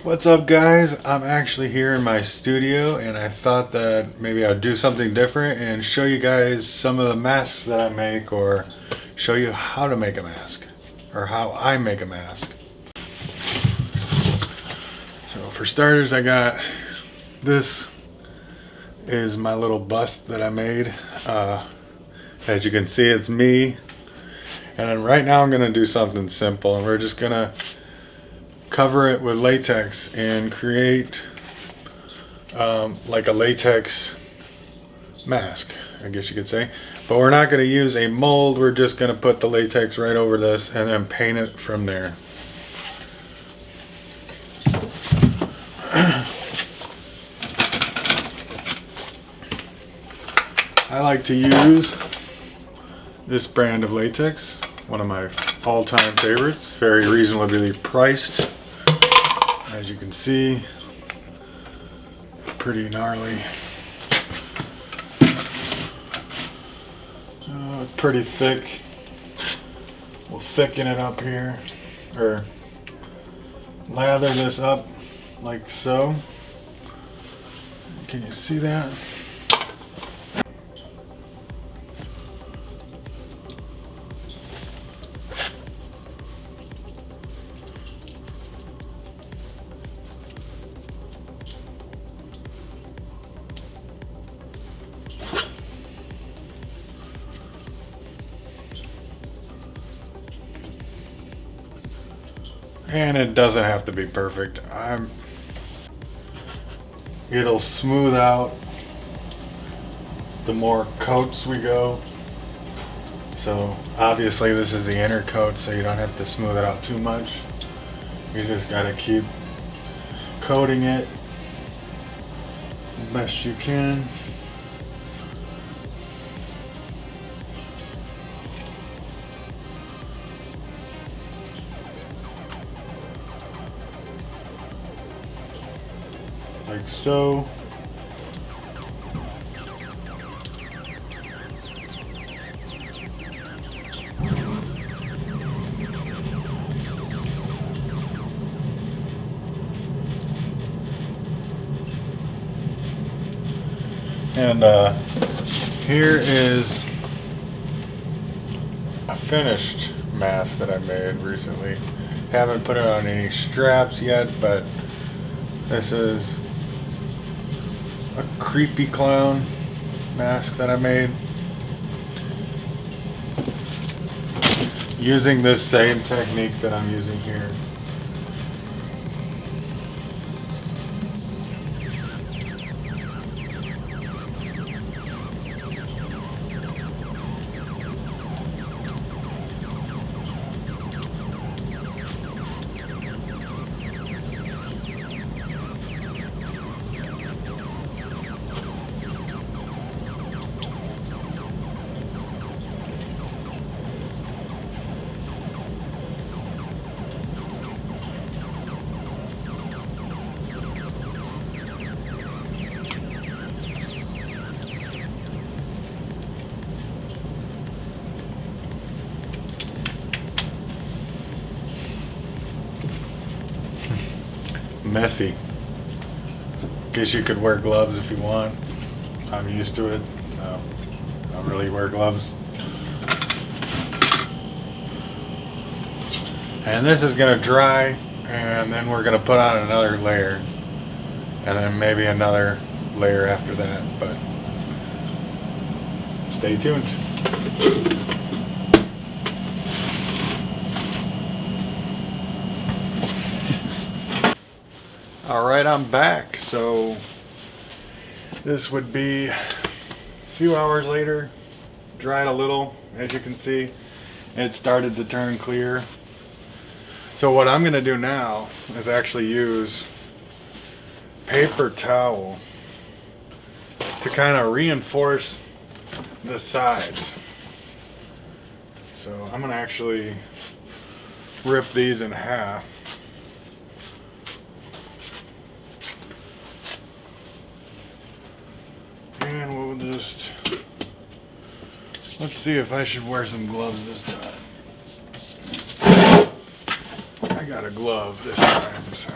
What's up, guys? I'm actually here in my studio and I thought that maybe I'd do something different and show you guys some of the masks that I make, or show you how to make a mask or how I make a mask. So for starters, I got this is my little bust that I made. As you can see, it's me. And then right now I'm gonna do something simple, and we're just gonna cover it with latex and create like a latex mask, I guess you could say. But we're not going to use a mold, we're just going to put the latex right over this and then paint it from there. I like to use this brand of latex, one of my all-time favorites, very reasonably priced. As you can see, pretty gnarly. Pretty thick. We'll thicken it up here, or lather this up like so. Can you see that? And it doesn't have to be perfect. It'll smooth out the more coats we go. So obviously this is the inner coat, so you don't have to smooth it out too much. You just gotta keep coating it the best you can. Like so. And here is a finished mask that I made recently. Haven't put it on any straps yet, but this is a creepy clown mask that I made using this same technique that I'm using here. Messy. Guess you could wear gloves if you want. I'm used to it, so I don't really wear gloves. And this is gonna dry, and then we're gonna put on another layer, and then maybe another layer after that, but stay tuned. Alright, I'm back. So this would be a few hours later, dried a little, as you can see. It started to turn clear. So what I'm going to do now is actually use paper towel to kind of reinforce the sides. So I'm going to actually rip these in half. And we'll just, let's see if I should wear some gloves this time. I got a glove this time, so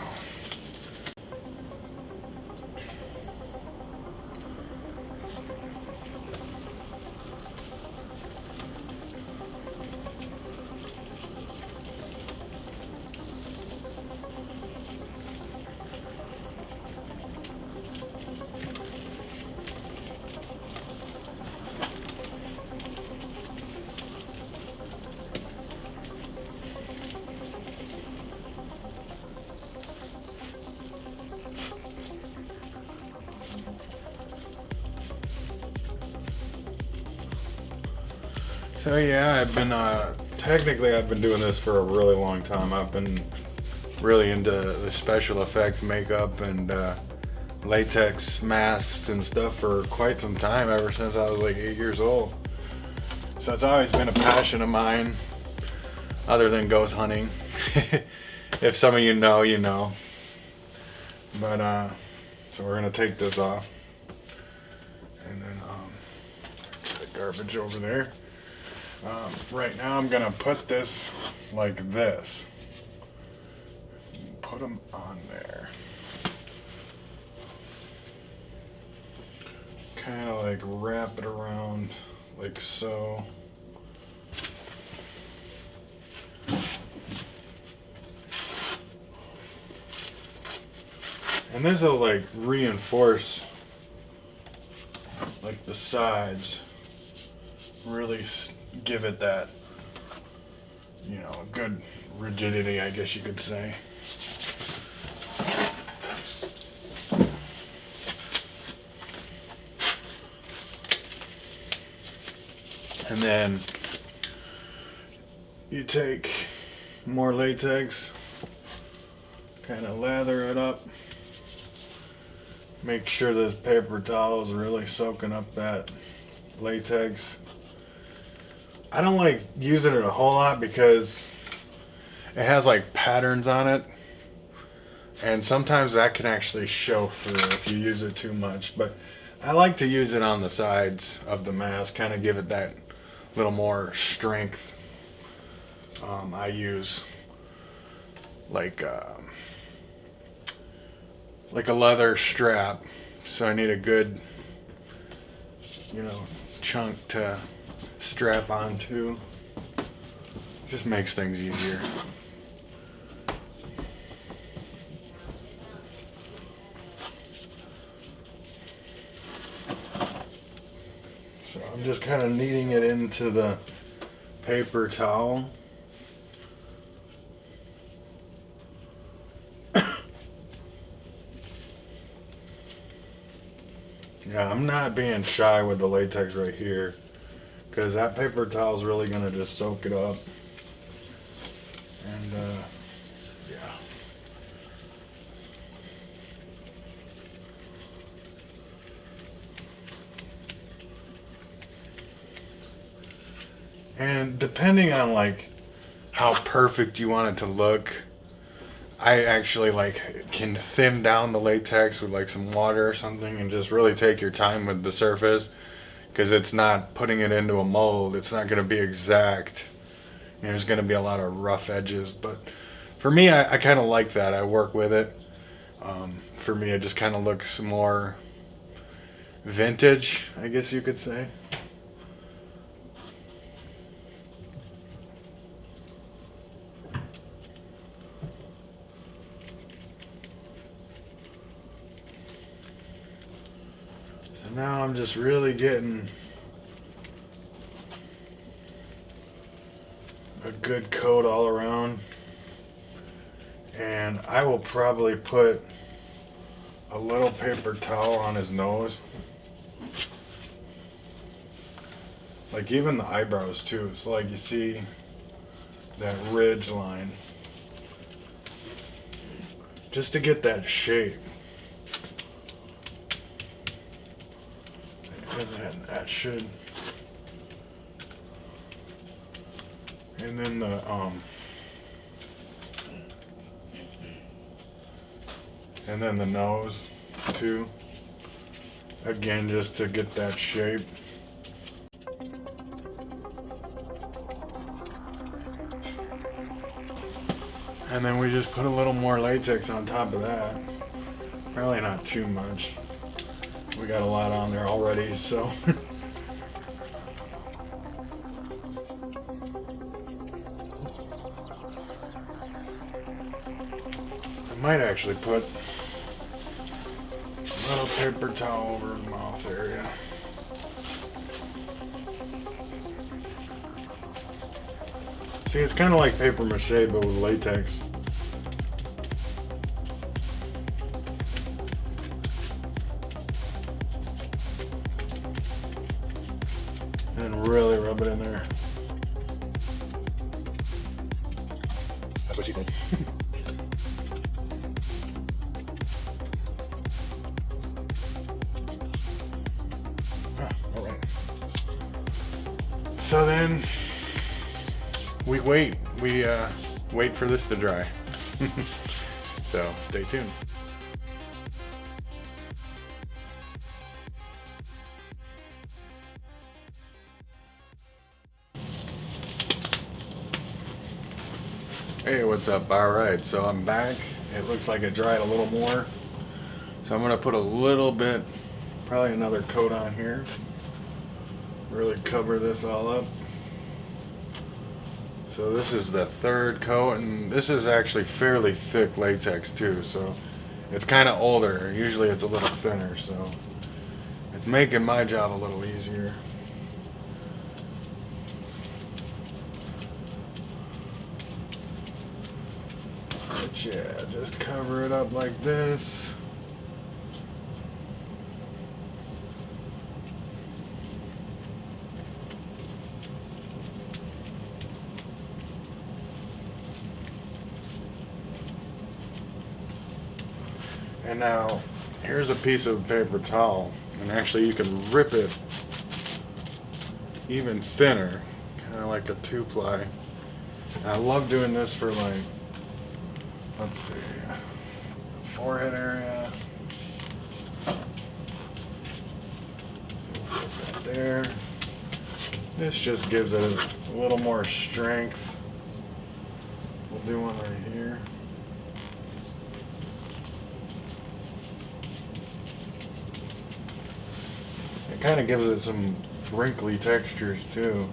So yeah, I've been technically I've been doing this for a really long time. I've been really into the special effects, makeup, and latex masks and stuff for quite some time, ever since I was like 8 years old. So it's always been a passion of mine, other than ghost hunting. If some of you know, you know. But so we're gonna take this off, and then the garbage over there. Right now I'm gonna put this like this. Put them on there. Kind of like wrap it around like so. And this will like reinforce like the sides. Really give it that, you know, good rigidity, I guess you could say. And then you take more latex, kind of lather it up. Make sure this paper towel is really soaking up that latex. I don't like using it a whole lot because it has like patterns on it, and sometimes that can actually show through if you use it too much. But I like to use it on the sides of the mask, kind of give it that little more strength. I use like a leather strap, so I need a good, you know, chunk to strap onto. Just makes things easier. So I'm just kind of kneading it into the paper towel. Yeah, I'm not being shy with the latex right here, because that paper towel is really going to just soak it up. And yeah. And depending on like how perfect you want it to look, I actually like can thin down the latex with like some water or something, and just really take your time with the surface, because it's not putting it into a mold. It's not going to be exact. You know, there's going to be a lot of rough edges, but for me, I kind of like that. I work with it. For me, it just kind of looks more vintage, I guess you could say. Now I'm just really getting a good coat all around, and I will probably put a little paper towel on his nose, like even the eyebrows too. So like you see that ridge line, just to get that shape. And then that should, and then the and then the nose too, again, just to get that shape. And then we just put a little more latex on top of that, probably not too much. We got a lot on there already, so. I might actually put a little paper towel over the mouth area. See, it's kind of like paper mache, but with latex. And really rub it in there. All right. So then we wait for this to dry. So stay tuned. Hey, what's up? Alright, so I'm back. It looks like it dried a little more. So I'm going to put a little bit, probably another coat on here. Really cover this all up. So this is the third coat, and this is actually fairly thick latex too, so it's kind of older. Usually it's a little thinner, so it's making my job a little easier. But yeah, just cover it up like this. And now, here's a piece of paper towel, and actually you can rip it even thinner, kind of like a 2-ply. And I love doing this for, like, let's see, forehead area. Put that there. This just gives it a little more strength. We'll do one right here. It kind of gives it some wrinkly textures too,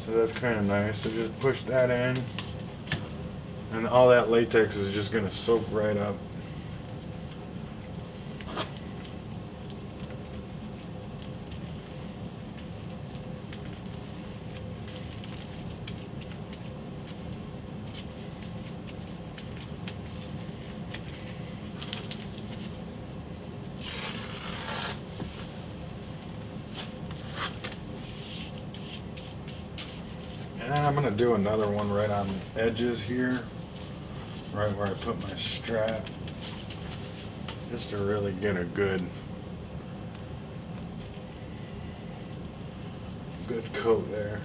so that's kind of nice. So just push that in, and all that latex is just going to soak right up. And I'm going to do another one right on the edges here, right where I put my strap, just to really get a good coat there.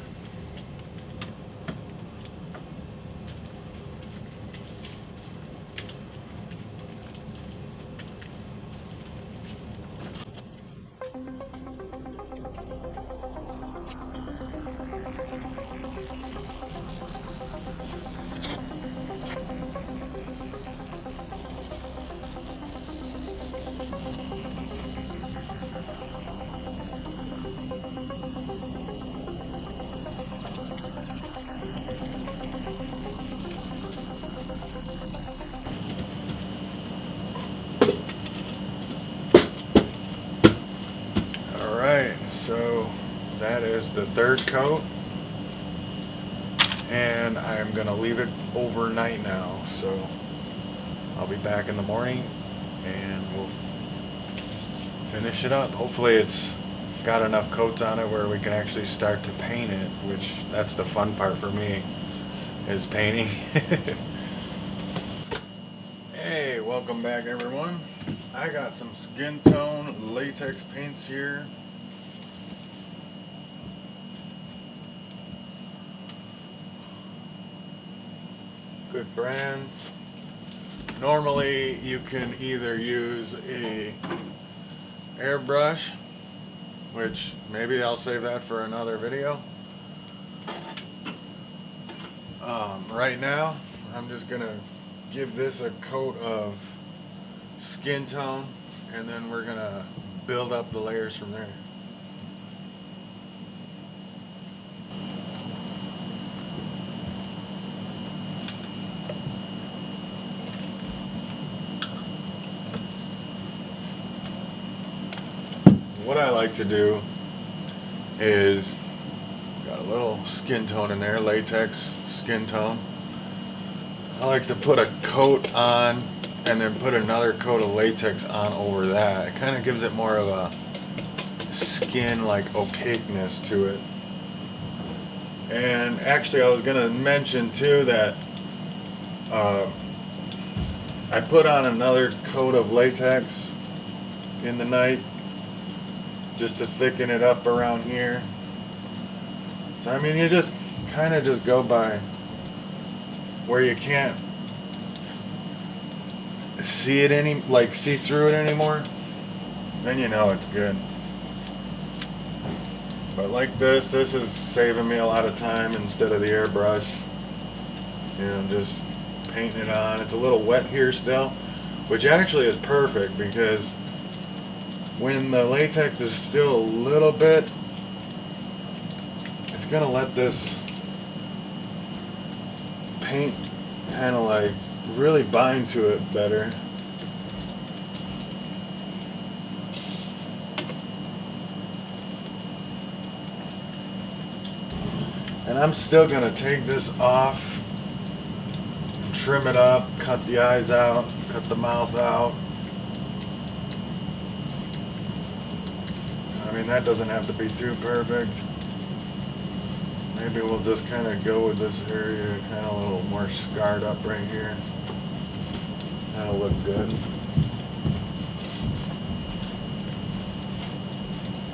So that is the third coat, and I'm gonna leave it overnight now, so I'll be back in the morning and we'll finish it up. Hopefully it's got enough coats on it where we can actually start to paint it, which that's the fun part for me, is painting. Hey, welcome back everyone. I got some skin tone latex paints here. Good brand. Normally you can either use a airbrush, which maybe I'll save that for another video. Right now I'm just gonna give this a coat of skin tone, and then we're gonna build up the layers from there. What I like to do is, got a little skin tone in there, latex skin tone. I like to put a coat on and then put another coat of latex on over that. It kind of gives it more of a skin like opaqueness to it. And actually I was going to mention too that I put on another coat of latex in the night just to thicken it up around here. So I mean, you just kind of just go by where you can't see it see through it anymore, then you know it's good. But like this is saving me a lot of time instead of the airbrush. You know, just painting it on. It's a little wet here still, which actually is perfect because when the latex is still a little bit, it's gonna let this paint kind of like really bind to it better. And I'm still gonna take this off, trim it up, cut the eyes out, cut the mouth out. I mean, that doesn't have to be too perfect. Maybe we'll just kind of go with this area, kind of a little more scarred up right here. That'll look good.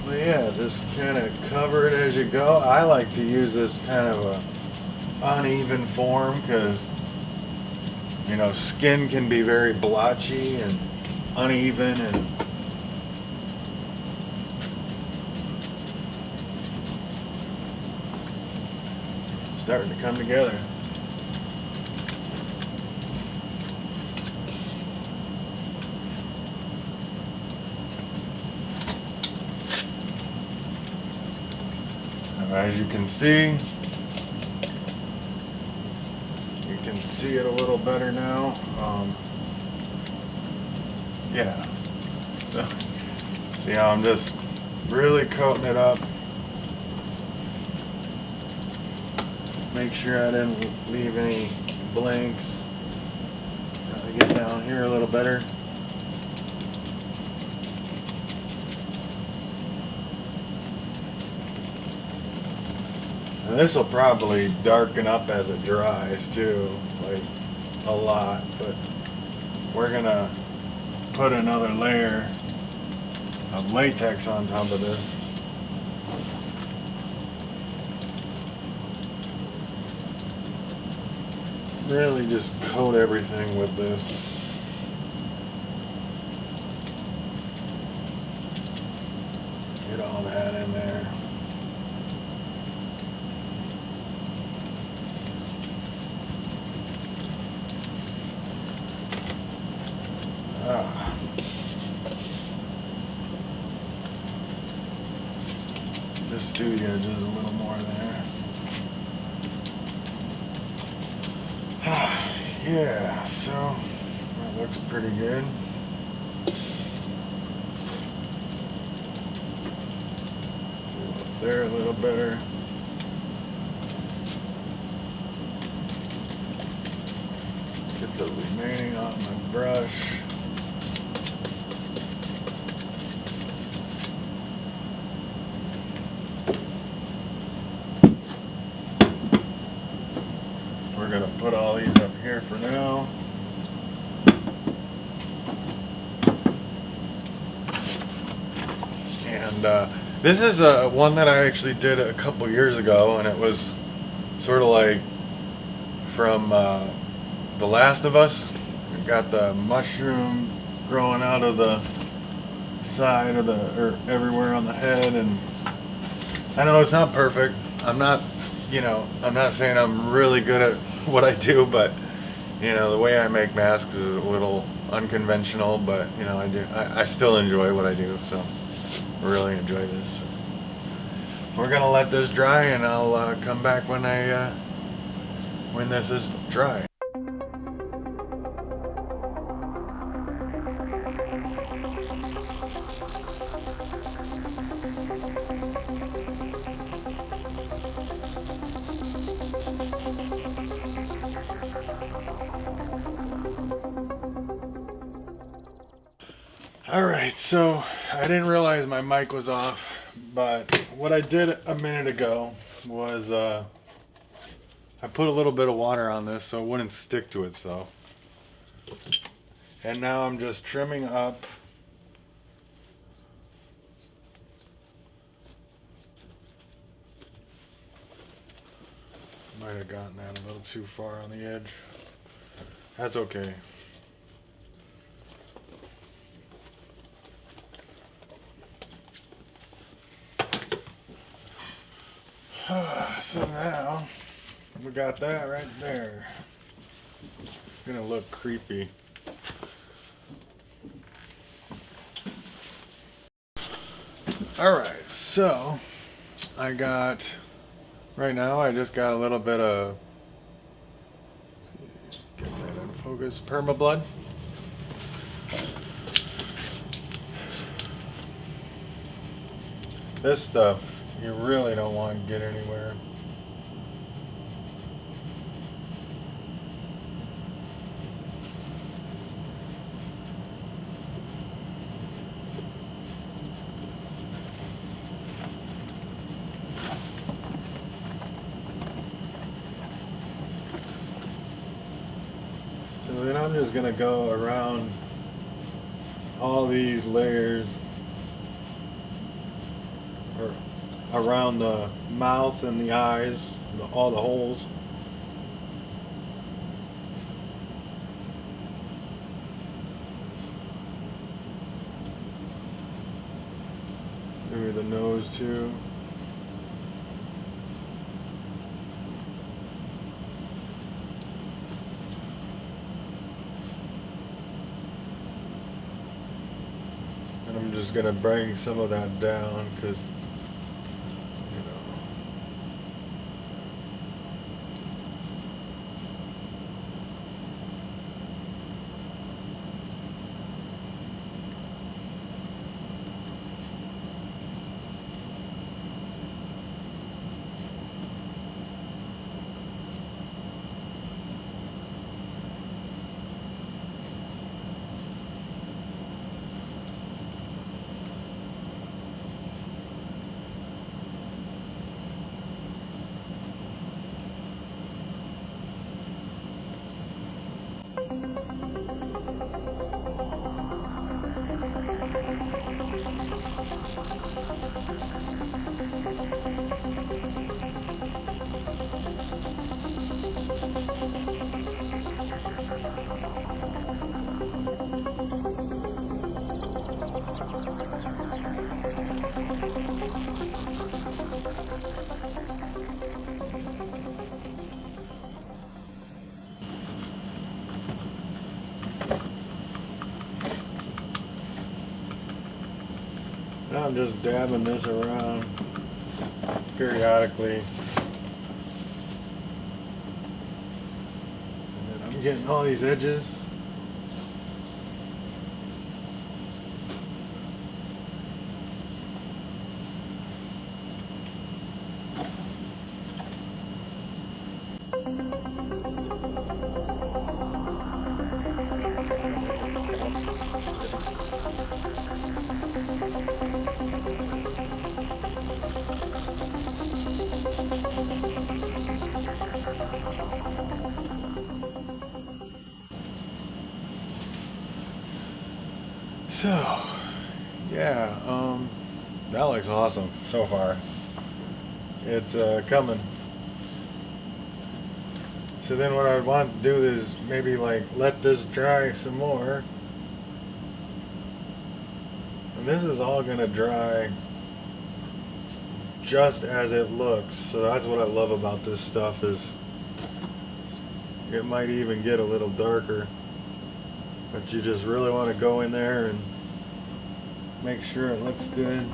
But yeah, just kind of cover it as you go. I like to use this kind of a uneven form because, you know, skin can be very blotchy and uneven and starting to come together. As you can see it a little better now. Yeah. So, see how I'm just really coating it up. Make sure I didn't leave any blanks. Try to get down here a little better. This will probably darken up as it dries too, like a lot, but we're gonna put another layer of latex on top of this. Really just coat everything with this. Get all that in there. Just do the edges a little more there. Yeah, so that looks pretty good. Up there a little better. Get the remaining on my brush. We're gonna put all these up here for now. And this is one that I actually did a couple years ago, and it was sort of like from The Last of Us. We've got the mushroom growing out of the side of or everywhere on the head, and I know it's not perfect. I'm not saying I'm really good at what I do, but you know, the way I make masks is a little unconventional, but you know, I still enjoy what I do, so I really enjoy this. We're gonna let this dry, and I'll come back when this is dry. Alright, so I didn't realize my mic was off, but what I did a minute ago was I put a little bit of water on this so it wouldn't stick to itself. And now I'm just trimming up might have gotten that a little too far on the edge. That's okay. So now we got that right there. It's gonna look creepy. Alright, so I got, right now I just got a little bit of, get that in focus, permablood. This stuff you really don't want to get anywhere. So then I'm just going to go around all these layers, or around the mouth and the eyes, all the holes. Maybe the nose too. And I'm just gonna bring some of that down because now I'm just dabbing this around periodically. And then I'm getting all these edges. So, yeah, that looks awesome so far. It's coming. So then what I would want to do is maybe like let this dry some more. And this is all gonna dry just as it looks. So that's what I love about this stuff, is it might even get a little darker. But you just really want to go in there and make sure it looks good.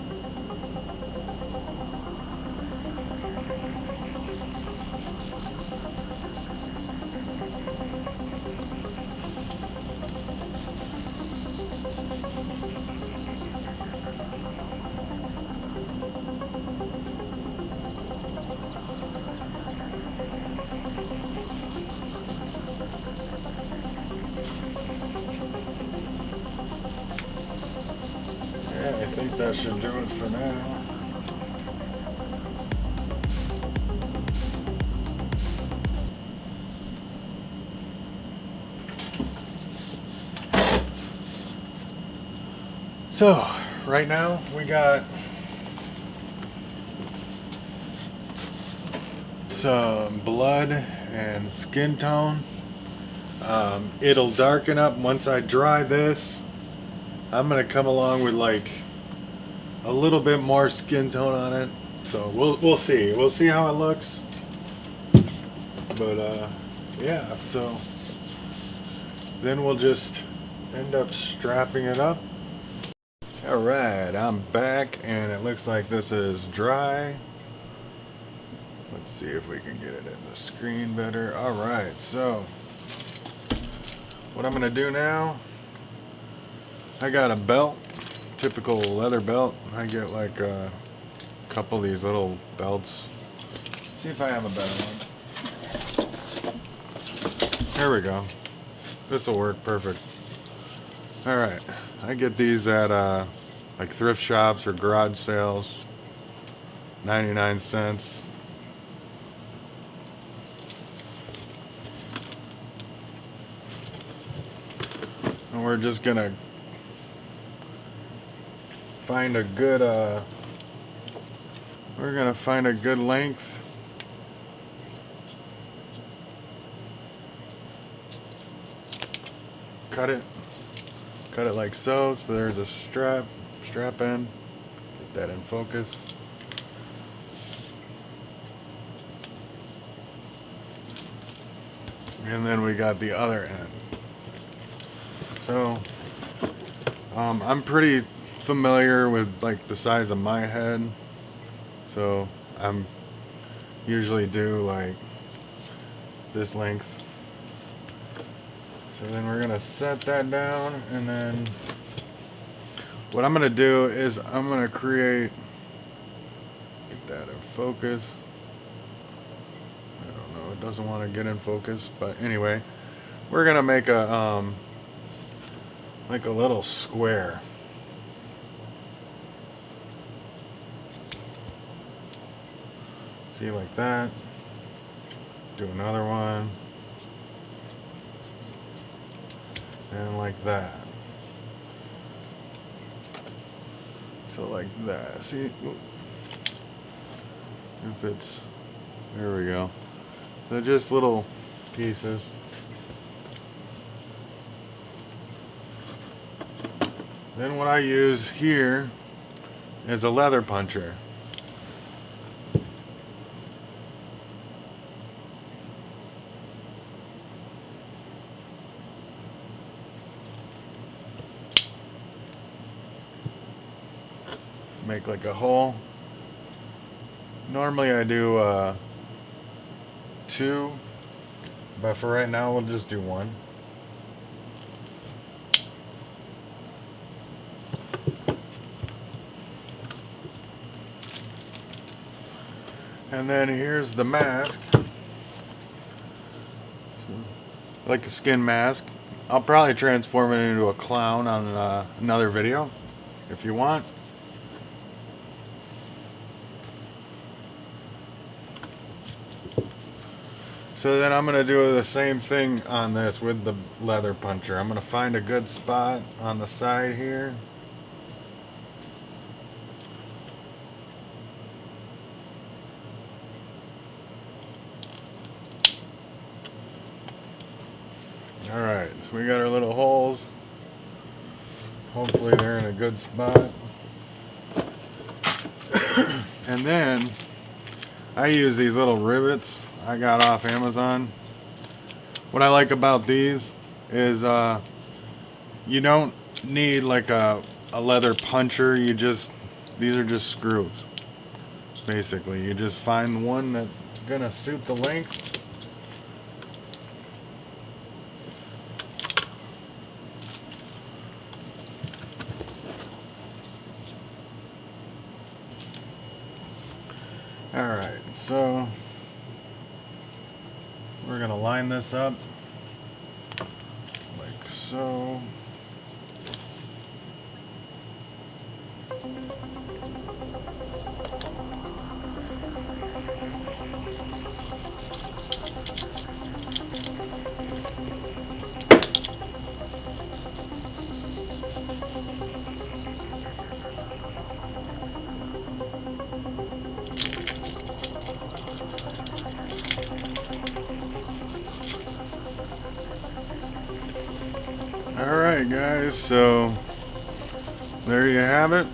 I think that should do it for now. So right now we got some blood and skin tone. It'll darken up once I dry this. I'm gonna come along with like a little bit more skin tone on it. So we'll see. We'll see how it looks. But yeah, so then we'll just end up strapping it up. Alright, I'm back and it looks like this is dry. Let's see if we can get it in the screen better. Alright, so what I'm gonna do now, I got a belt, typical leather belt. I get like a couple of these little belts. See if I have a better one. There we go. This will work perfect. Alright, I get these at like thrift shops or garage sales. 99 cents. And we're just gonna find a good length. Cut it like so. So there's a strap in. Get that in focus. And then we got the other end. So I'm pretty familiar with like the size of my head, so I'm usually do like this length. So then we're gonna set that down, and then what I'm gonna do is I'm gonna create, get that in focus. I don't know, it doesn't want to get in focus, but anyway, we're gonna make a like a little square. See, like that. Do another one. And like that. So like that. See? If it's, there we go. So just little pieces. Then what I use here is a leather puncher. Make like a hole. Normally I do 2, but for right now we'll just do 1. And then here's the mask, like a skin mask. I'll probably transform it into a clown on another video if you want. So then I'm going to do the same thing on this with the leather puncher. I'm going to find a good spot on the side here. Alright, so we got our little holes. Hopefully they're in a good spot. And then I use these little rivets I got off Amazon. What I like about these is you don't need like a leather puncher. These are just screws. Basically, you just find one that's gonna suit the length. Alright, so we're going to line this up like so. Alright guys, so there you have it.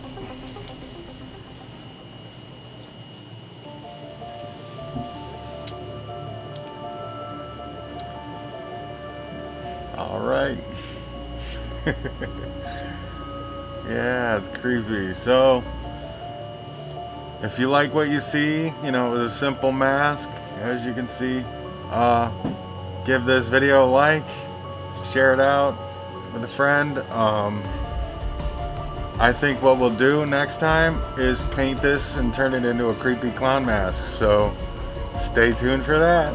Alright. Yeah, it's creepy. So if you like what you see, you know, it was a simple mask, as you can see. Give this video a like, share it out with a friend. I think what we'll do next time is paint this and turn it into a creepy clown mask. So stay tuned for that.